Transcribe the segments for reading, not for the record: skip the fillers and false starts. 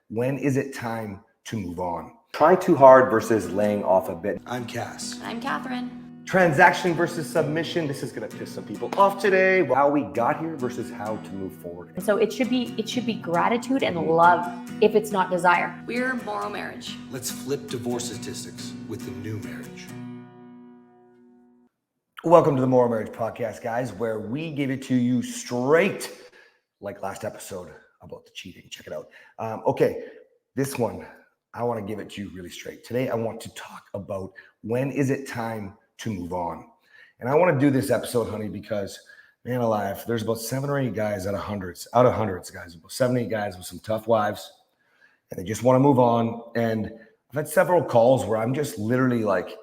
when is it time to move on? Trying too hard versus laying off a bit. I'm Cass. I'm Kathryn. Transaction versus submission. This is going to piss some people off today. How we got here versus how to move forward. So it should be gratitude and love if it's not desire. We're MorrowMarriage. Let's flip divorce statistics with the new marriage. Welcome to the MorrowMarriage podcast, guys, where we give it to you straight, like last episode about the cheating. Check it out. Okay, this one, I want to give it to you really straight. Today, I want to talk about when is it time to move on. And I want to do this episode, honey, because man alive, there's about 7 or 8 guys out of hundreds, guys, about 7 or 8 guys with some tough wives, and they just want to move on. And I've had several calls where I'm just literally like,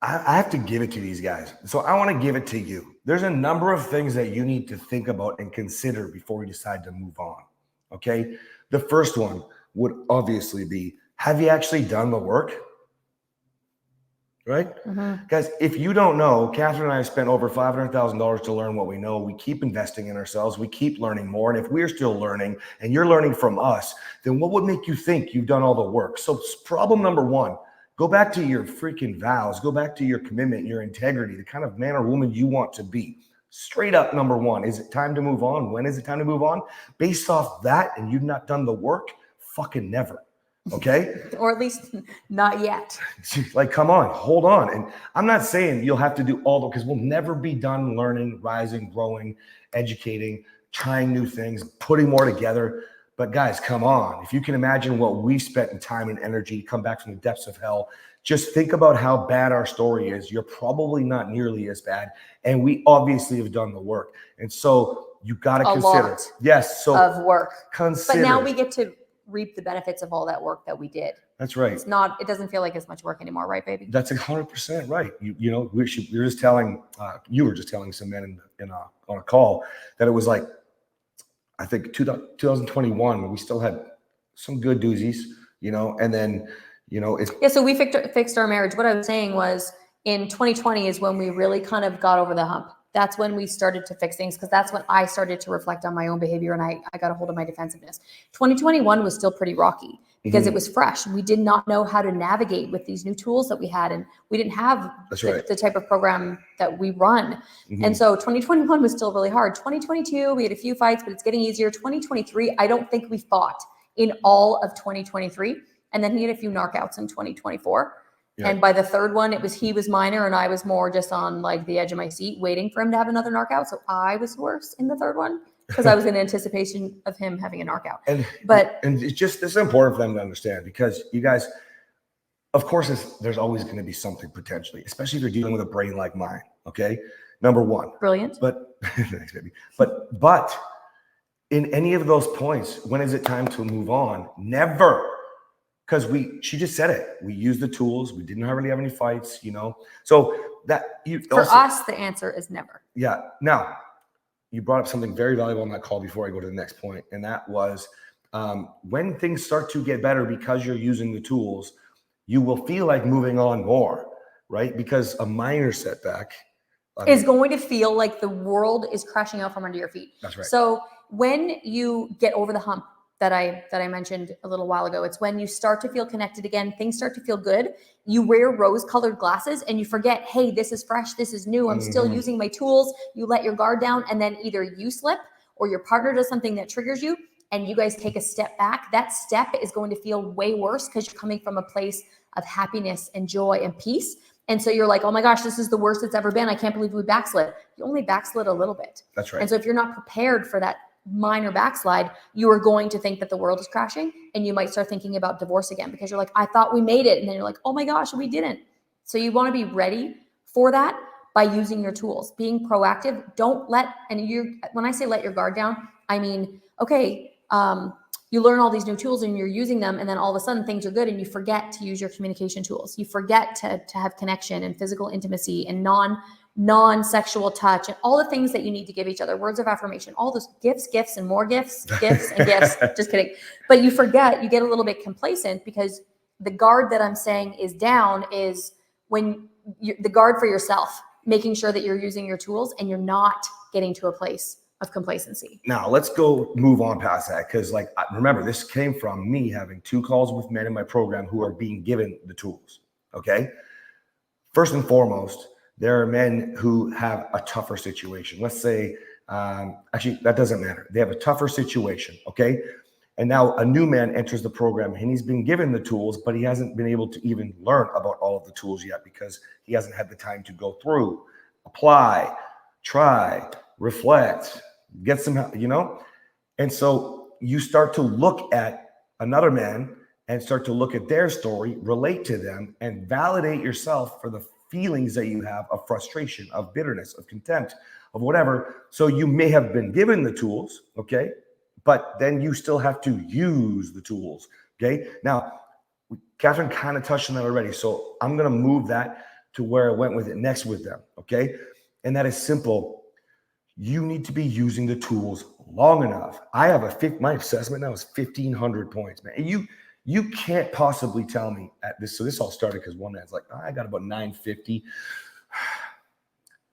I have to give it to these guys. So I want to give it to you. There's a number of things that you need to think about and consider before you decide to move on. Okay. The first one would obviously be, have you actually done the work? Right? Mm-hmm. Guys, if you don't know, Kathryn and I have spent over $500,000 to learn what we know. We keep investing in ourselves. We keep learning more. And if we're still learning and you're learning from us, then what would make you think you've done all the work? So problem number one, go back to your freaking vows. Go back to your commitment, your integrity, the kind of man or woman you want to be. Straight up, number one, is it time to move on? When is it time to move on? Based off that, and you've not done the work, fucking never. Okay? Or at least not yet. Like, come on, hold on. And I'm not saying you'll have to do all the, because we'll never be done learning, rising, growing, educating, trying new things, putting more together. But guys, come on. If you can imagine what we've spent in time and energy to come back from the depths of hell, just think about how bad our story is. You're probably not nearly as bad. And we obviously have done the work. And so you got to consider. Lot yes. So of work. Consider. But now we get to reap the benefits of all that work that we did. That's right. It doesn't feel like as much work anymore, right, baby? That's 100% right. You know, you were just telling some men on a call that it was like, I think 2021, we still had some good doozies, you know, and then, you know, it's. Yeah, so we fixed our marriage. What I was saying was in 2020 is when we really kind of got over the hump. That's when we started to fix things, because that's when I started to reflect on my own behavior and I got a hold of my defensiveness. 2021 was still pretty rocky because it was fresh. We did not know how to navigate with these new tools that we had, and we didn't have the type of program that we run. And so 2021 was still really hard. 2022, we had a few fights, but it's getting easier. 2023, I don't think we fought in all of 2023. And then he had a few knockouts in 2024. Yeah. And by the third one, he was minor and I was more just on like the edge of my seat waiting for him to have another knockout. So I was worse in the third one because I was in anticipation of him having a knockout. And it's just, this is important for them to understand, because you guys, of course, there's always going to be something potentially, especially if you're dealing with a brain like mine. Okay. Number one. Brilliant. But thanks, baby. But in any of those points, when is it time to move on? Never. Because she just said it. We used the tools. We didn't really have any fights, you know. So for us, the answer is never. Yeah. Now, you brought up something very valuable on that call before I go to the next point, and that was when things start to get better because you're using the tools, you will feel like moving on more, right? Because a minor setback is going to feel like the world is crashing out from under your feet. That's right. So when you get over the hump, that I mentioned a little while ago. It's when you start to feel connected again, things start to feel good. You wear rose-colored glasses and you forget, hey, this is fresh, this is new, I'm still using my tools. You let your guard down, and then either you slip or your partner does something that triggers you and you guys take a step back. That step is going to feel way worse because you're coming from a place of happiness and joy and peace. And so you're like, oh my gosh, this is the worst it's ever been. I can't believe we backslid. You only backslid a little bit. That's right. And so if you're not prepared for that minor backslide, you are going to think that the world is crashing, and you might start thinking about divorce again because you're like, I thought we made it. And then you're like, oh my gosh, we didn't. So you want to be ready for that by using your tools, being proactive. Don't let, when I say let your guard down, I mean, okay, you learn all these new tools and you're using them, and then all of a sudden things are good and you forget to use your communication tools. You forget to have connection and physical intimacy and non-sexual touch and all the things that you need to give each other, words of affirmation, all those gifts and more gifts and gifts. Just kidding. But you forget, you get a little bit complacent because the guard that I'm saying is down is when the guard for yourself, making sure that you're using your tools and you're not getting to a place of complacency. Now let's move on past that. Cause like, remember, this came from me having 2 calls with men in my program who are being given the tools. Okay. First and foremost, there are men who have a tougher situation. Let's say, actually, that doesn't matter. They have a tougher situation. Okay. And now a new man enters the program and he's been given the tools, but he hasn't been able to even learn about all of the tools yet because he hasn't had the time to go through, apply, try, reflect, get some help, And so you start to look at another man and start to look at their story, relate to them, and validate yourself for the feelings that you have of frustration, of bitterness, of contempt, of whatever. So you may have been given the tools, okay? But then you still have to use the tools, okay? Now, Kathryn kind of touched on that already. So I'm going to move that to where I went with it next with them, okay? And that is simple. You need to be using the tools long enough. I have my assessment now is 1,500 points, man. And you can't possibly tell me at this. So this all started because one man's like, I got about 950.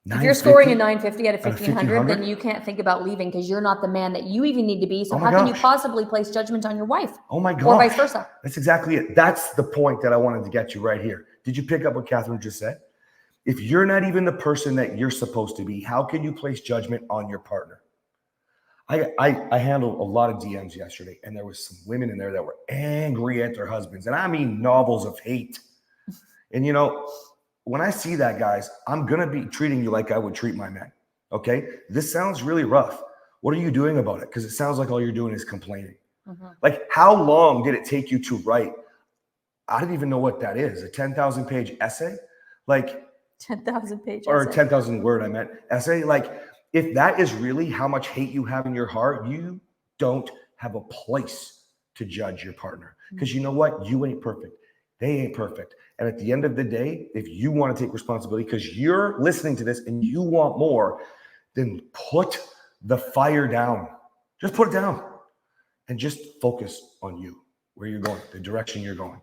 If you're scoring a 950 out of 1,500, then you can't think about leaving because you're not the man that you even need to be. So how can you possibly place judgment on your wife? Oh my God. Or vice versa. That's exactly it. That's the point that I wanted to get you right here. Did you pick up what Kathryn just said? If you're not even the person that you're supposed to be, how can you place judgment on your partner? I handled a lot of DMs yesterday, and there was some women in there that were angry at their husbands. And I mean novels of hate. And when I see that, guys, I'm going to be treating you like I would treat my men. Okay. This sounds really rough. What are you doing about it? Because it sounds like all you're doing is complaining. Mm-hmm. Like, how long did it take you to write? I don't even know what that is. A 10,000 page essay? Like 10,000 page or essay. 10,000 word, I meant essay. Like, if that is really how much hate you have in your heart, you don't have a place to judge your partner. Because you know what? You ain't perfect. They ain't perfect. And at the end of the day, if you want to take responsibility because you're listening to this and you want more, then put the fire down. Just put it down and just focus on you, where you're going, the direction you're going.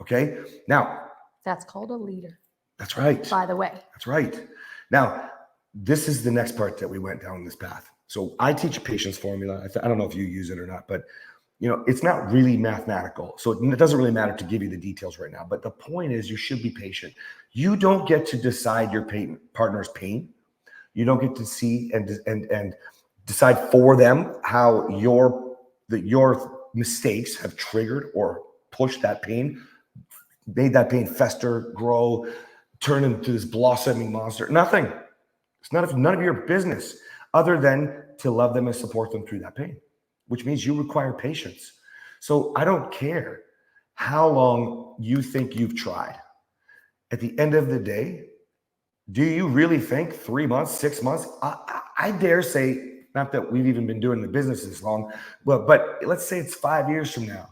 Okay? Now, that's called a leader. That's right. By the way. That's right. Now, this is the next part that we went down this path. So I teach a patience formula. I don't know if you use it or not, but it's not really mathematical. So it doesn't really matter to give you the details right now. But the point is you should be patient. You don't get to decide your partner's pain. You don't get to see and decide for them how your mistakes have triggered or pushed that pain, made that pain fester, grow, turn into this blossoming monster. Nothing. It's none of your business other than to love them and support them through that pain, which means you require patience. So I don't care how long you think you've tried. At the end of the day, do you really think 3 months, 6 months? I dare say, not that we've even been doing the business this long, but let's say it's 5 years from now.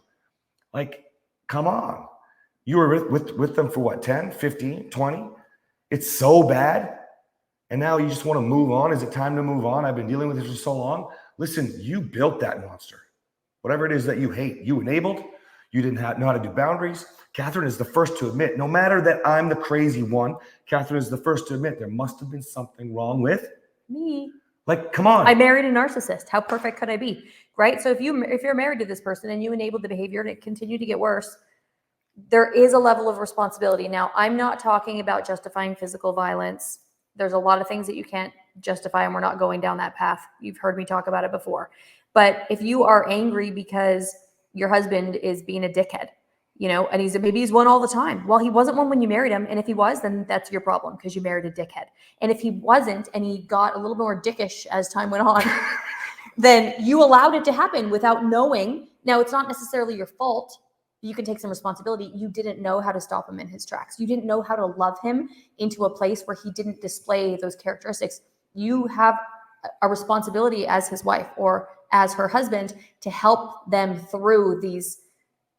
Like, come on. You were with them for what, 10, 15, 20? It's so bad. And now you just want to move on. Is it time to move on? I've been dealing with this for so long. Listen, you built that monster. Whatever it is that you hate, you enabled. You didn't know how to do boundaries. Kathryn is the first to admit, no matter that I'm the crazy one, Kathryn is the first to admit there must have been something wrong with me. Like, come on. I married a narcissist. How perfect could I be? Right? So if you're married to this person and you enabled the behavior and it continued to get worse, there is a level of responsibility. Now, I'm not talking about justifying physical violence. There's a lot of things that you can't justify, and we're not going down that path. You've heard me talk about it before. But if you are angry because your husband is being a dickhead, and maybe he's one all the time. Well, he wasn't one when you married him. And if he was, then that's your problem because you married a dickhead. And if he wasn't, and he got a little more dickish as time went on, then you allowed it to happen without knowing. Now, it's not necessarily your fault. You can take some responsibility. You didn't know how to stop him in his tracks. You didn't know how to love him into a place where he didn't display those characteristics. You have a responsibility as his wife or as her husband to help them through these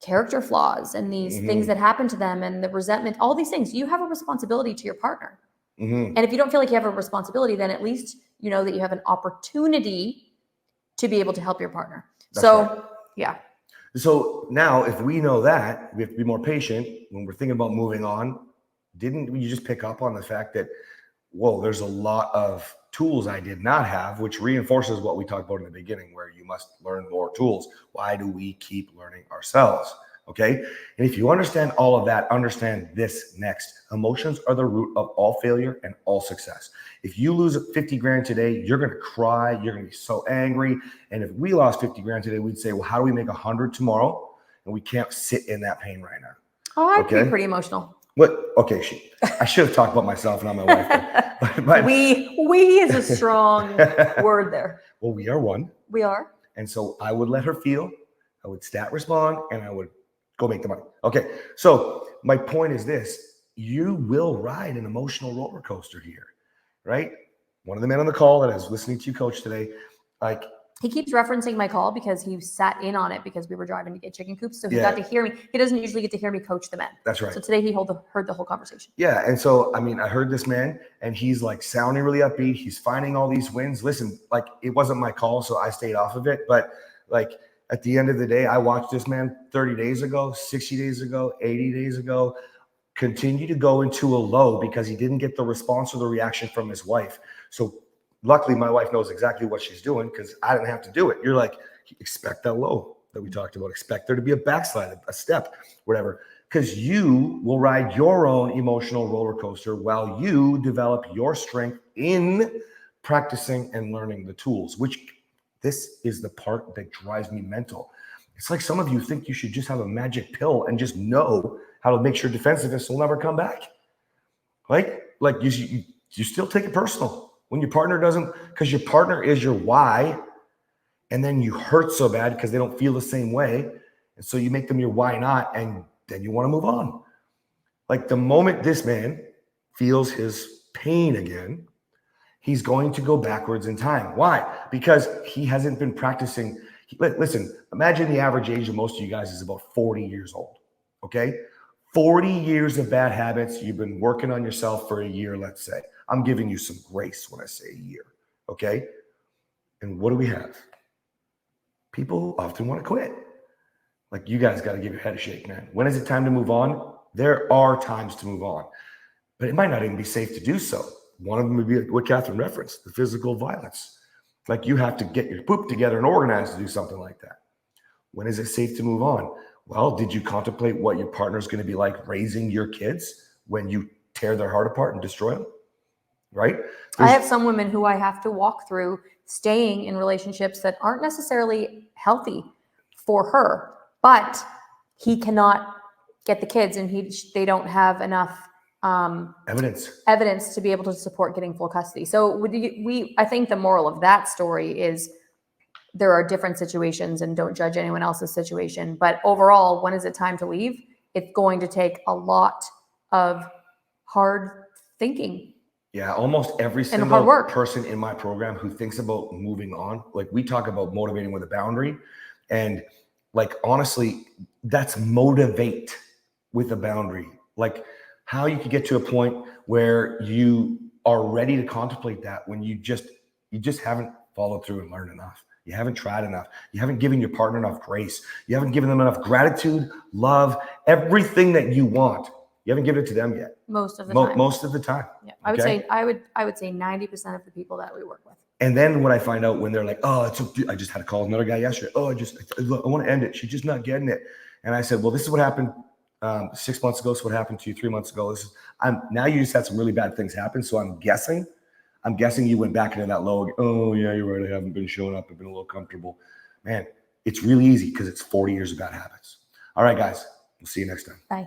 character flaws and these things that happen to them and the resentment, all these things. You have a responsibility to your partner. And if you don't feel like you have a responsibility, then at least you know that you have an opportunity to be able to help your partner. Yeah. So now if we know that, we have to be more patient when we're thinking about moving on. Didn't you just pick up on the fact that, whoa, there's a lot of tools I did not have, which reinforces what we talked about in the beginning, where you must learn more tools. Why do we keep learning ourselves? Okay. And if you understand all of that, understand this next. Emotions are the root of all failure and all success. If you lose 50 grand today, you're going to cry. You're going to be so angry. And if we lost 50 grand today, we'd say, well, how do we make 100 tomorrow? And we can't sit in that pain right now. Oh, I'd be pretty emotional. What? Okay. I should have talked about myself, not my wife. But we is a strong word there. Well, we are one. We are. And so I would let her feel, I would stat respond, and I would go make the money. Okay. So my point is this: you will ride an emotional roller coaster here, right? One of the men on the call that I was listening to you coach today, like, he keeps referencing my call because he sat in on it because we were driving to get chicken coops. So he got to hear me. He doesn't usually get to hear me coach the men. That's right. So today he heard the whole conversation. Yeah. And so, I mean, I heard this man and he's like sounding really upbeat. He's finding all these wins. Listen, like, it wasn't my call, so I stayed off of it. But like, at the end of the day, I watched this man 30 days ago, 60 days ago, 80 days ago, continue to go into a low because he didn't get the response or the reaction from his wife. So luckily, my wife knows exactly what she's doing because I didn't have to do it. You're like, expect that low that we talked about. Expect there to be a backslide, a step, whatever, because you will ride your own emotional roller coaster while you develop your strength in practicing and learning the tools, which this is the part that drives me mental. It's like some of you think you should just have a magic pill and just know how to make sure defensiveness will never come back. Like you still take it personal. When your partner doesn't, because your partner is your why, and then you hurt so bad because they don't feel the same way. And so you make them your why not, and then you want to move on. Like the moment this man feels his pain again, he's going to go backwards in time. Why? Because he hasn't been practicing. Listen, imagine the average age of most of you guys is about 40 years old. Okay? 40 years of bad habits. You've been working on yourself for a year, let's say. I'm giving you some grace when I say a year, okay? And what do we have? People often want to quit. Like, you guys got to give your head a shake, man. When is it time to move on? There are times to move on, but it might not even be safe to do so. One of them would be what Kathryn referenced, the physical violence. Like, you have to get your poop together and organized to do something like that. When is it safe to move on? Well, did you contemplate what your partner's going to be like raising your kids when you tear their heart apart and destroy them? Right? I have some women who I have to walk through staying in relationships that aren't necessarily healthy for her, but he cannot get the kids and they don't have enough evidence to be able to support getting full custody. So I think the moral of that story is there are different situations and don't judge anyone else's situation. But overall, when is it time to leave? It's going to take a lot of hard thinking. Yeah, almost every single person in my program who thinks about moving on, like, we talk about motivating with a boundary. And like, honestly, that's motivate with a boundary. Like, how you could get to a point where you are ready to contemplate that when you just haven't followed through and learned enough. You haven't tried enough. You haven't given your partner enough grace. You haven't given them enough gratitude, love, everything that you want. You haven't given it to them yet. Most of the time. Most of the time. Yeah. I would say 90% of the people that we work with. And then when I find out when they're like, oh, I just had to call another guy yesterday. Oh, I want to end it. She's just not getting it. And I said, well, this is what happened 6 months ago. This is what happened to you 3 months ago. Now you just had some really bad things happen. So I'm guessing you went back into that low. Oh yeah, you're right. I haven't been showing up. I've been a little comfortable. Man, it's really easy because it's 40 years of bad habits. All right, guys, we'll see you next time. Bye.